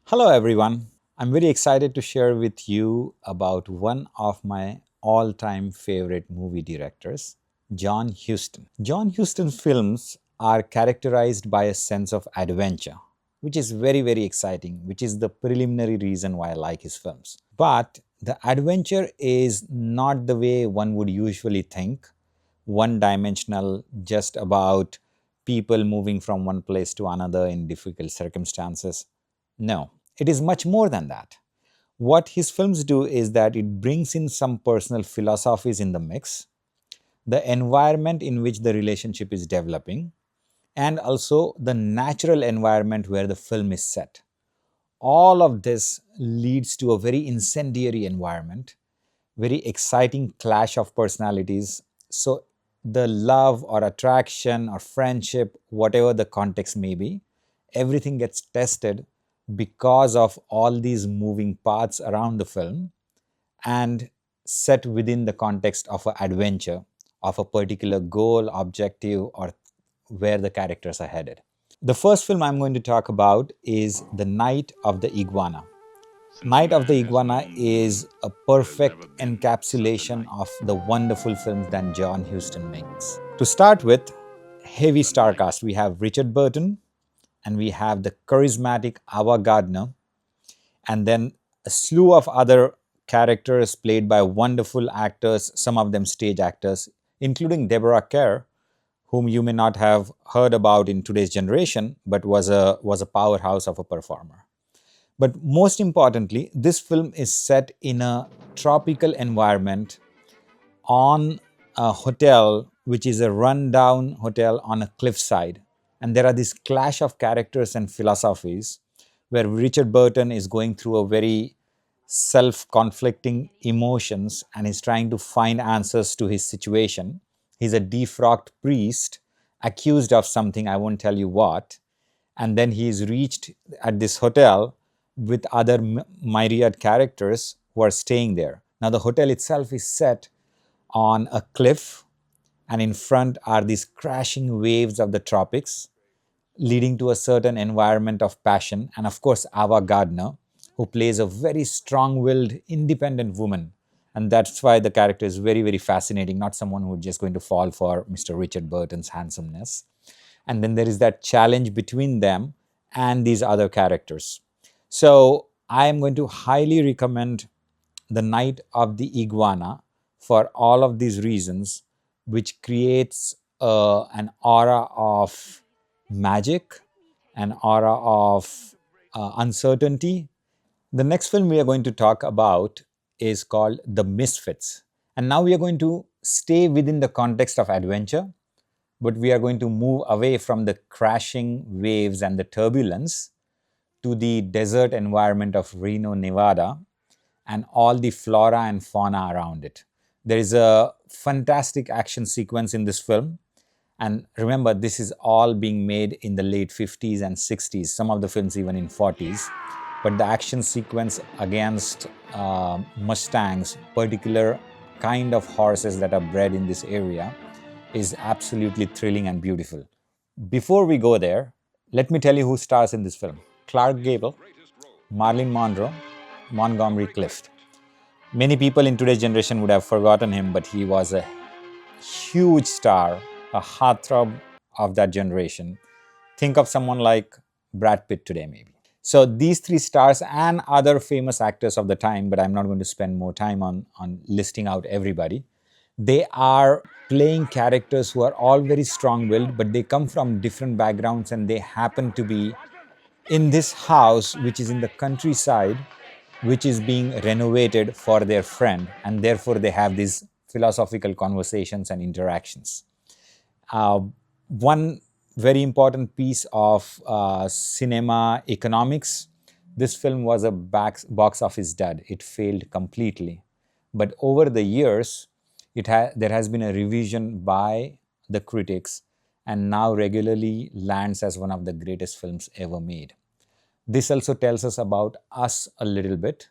Hello everyone. I'm very excited to share with you about one of my all-time favorite movie directors, John Huston. John Huston's films are characterized by a sense of adventure, which is very exciting, which is the preliminary reason why I like his films. But the adventure is not the way one would usually think, one-dimensional, just about people moving from one place to another in difficult circumstances. No, it is much more than that. What his films do is that it brings in some personal philosophies in the mix, the environment in which the relationship is developing, and also the natural environment where the film is set. All of this leads to a very incendiary environment, very exciting clash of personalities. So, the love or attraction or friendship, whatever the context may be, everything gets tested because of all these moving parts around the film and set within the context of an adventure, of a particular goal, objective, or where the characters are headed. The first film I'm going to talk about is The Night of the Iguana. Night of the Iguana is a perfect encapsulation of the wonderful films that John Huston makes. To start with, heavy star cast. We have Richard Burton, and we have the charismatic Ava Gardner, and then a slew of other characters played by wonderful actors, some of them stage actors, including Deborah Kerr, whom you may not have heard about in today's generation, but was a powerhouse of a performer. But most importantly, this film is set in a tropical environment on a hotel, which is a rundown hotel on a cliffside. And there are this clash of characters and philosophies where Richard Burton is going through a very self-conflicting emotions and is trying to find answers to his situation. He's a defrocked priest accused of something, I won't tell you what. And then he is reached at this hotel with other myriad characters who are staying there. Now, the hotel itself is set on a cliff, and in front are these crashing waves of the tropics, leading to a certain environment of passion. And of course, Ava Gardner, who plays a very strong-willed, independent woman. And that's why the character is very fascinating, not someone who's just going to fall for Mr. Richard Burton's handsomeness. And then there is that challenge between them and these other characters. So I am going to highly recommend The Night of the Iguana for all of these reasons, which creates an aura of magic, an aura of uncertainty. The next film we are going to talk about is called The Misfits. And now we are going to stay within the context of adventure, but we are going to move away from the crashing waves and the turbulence to the desert environment of Reno, Nevada, and all the flora and fauna around it. There is a fantastic action sequence in this film. And remember, this is all being made in the late 50s and 60s, some of the films even in 40s. But the action sequence against Mustangs, particular kind of horses that are bred in this area, is absolutely thrilling and beautiful. Before we go there, let me tell you who stars in this film. Clark Gable, Marilyn Monroe, Montgomery Clift. Many people in today's generation would have forgotten him, but he was a huge star, a heartthrob of that generation. Think of someone like Brad Pitt today, maybe. So these three stars and other famous actors of the time, but I'm not going to spend more time on listing out everybody. They are playing characters who are all very strong-willed, but they come from different backgrounds and they happen to be in this house, which is in the countryside, which is being renovated for their friend, and therefore they have these philosophical conversations and interactions. One very important piece of cinema economics, this film was a box office dud. It failed completely. But over the years, there has been a revision by the critics and now regularly lands as one of the greatest films ever made. This also tells us about us a little bit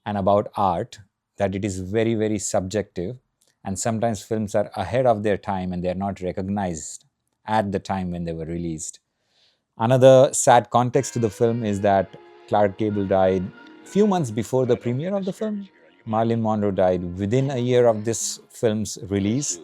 and about art, that it is very subjective, and sometimes films are ahead of their time and they are not recognized at the time when they were released. Another sad context to the film is that Clark Gable died few months before the premiere of the film. Marilyn Monroe died within a year of this film's release.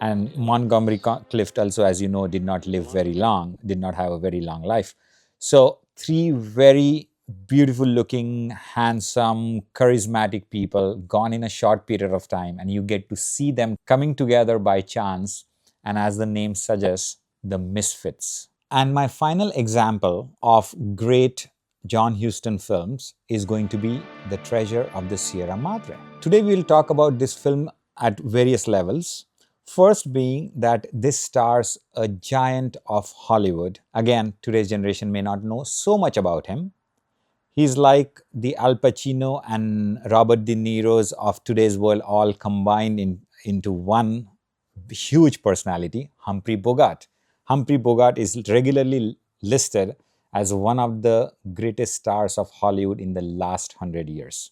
And Montgomery Clift also, as you know, did not live very long, did not have a very long life. So three very beautiful looking, handsome, charismatic people gone in a short period of time, and you get to see them coming together by chance, and as the name suggests, the Misfits. And my final example of great John Huston films is going to be The Treasure of the Sierra Madre. Today we will talk about this film at various levels. First being that this stars a giant of Hollywood. Again, today's generation may not know so much about him. He's like the Al Pacino and Robert De Niro's of today's world all combined into one huge personality, Humphrey Bogart. Humphrey Bogart is regularly listed as one of the greatest stars of Hollywood in the last 100 years.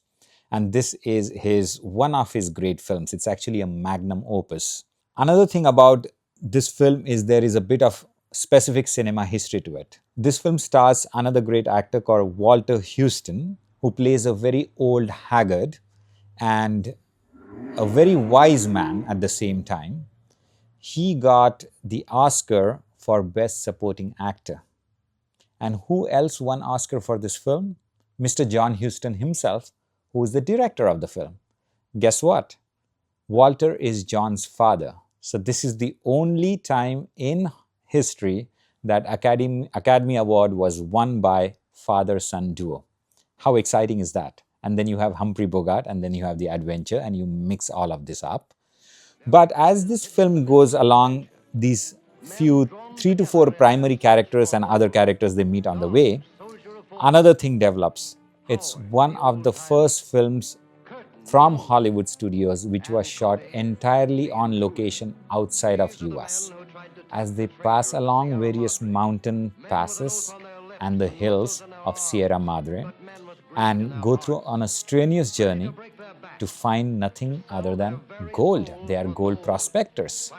And this is one of his great films. It's actually a magnum opus. Another thing about this film is there is a bit of specific cinema history to it. This film stars another great actor called Walter Huston, who plays a very old haggard and a very wise man at the same time. He got the Oscar for Best Supporting Actor. And who else won Oscar for this film? Mr. John Huston himself, who is the director of the film. Guess what? Walter is John's father. So this is the only time in history that Academy Award was won by father-son duo. How exciting is that? And then you have Humphrey Bogart, and then you have the adventure, and you mix all of this up. But as this film goes along, these few 3 to 4 primary characters and other characters they meet on the way, another thing develops. It's one of the first films from Hollywood studios which was shot entirely on location outside of US. As they pass along various mountain passes and the hills of Sierra Madre and go through on a strenuous journey to find nothing other than gold. They are gold prospectors.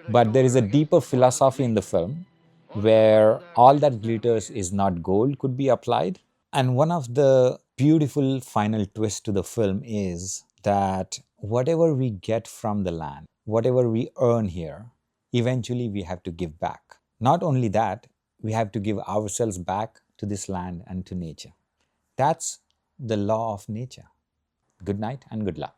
But there is a deeper philosophy in the film where all that glitters is not gold could be applied. And one of the beautiful final twists to the film is that whatever we get from the land, whatever we earn here, eventually we have to give back. Not only that, we have to give ourselves back to this land and to nature. That's the law of nature. Good night and good luck.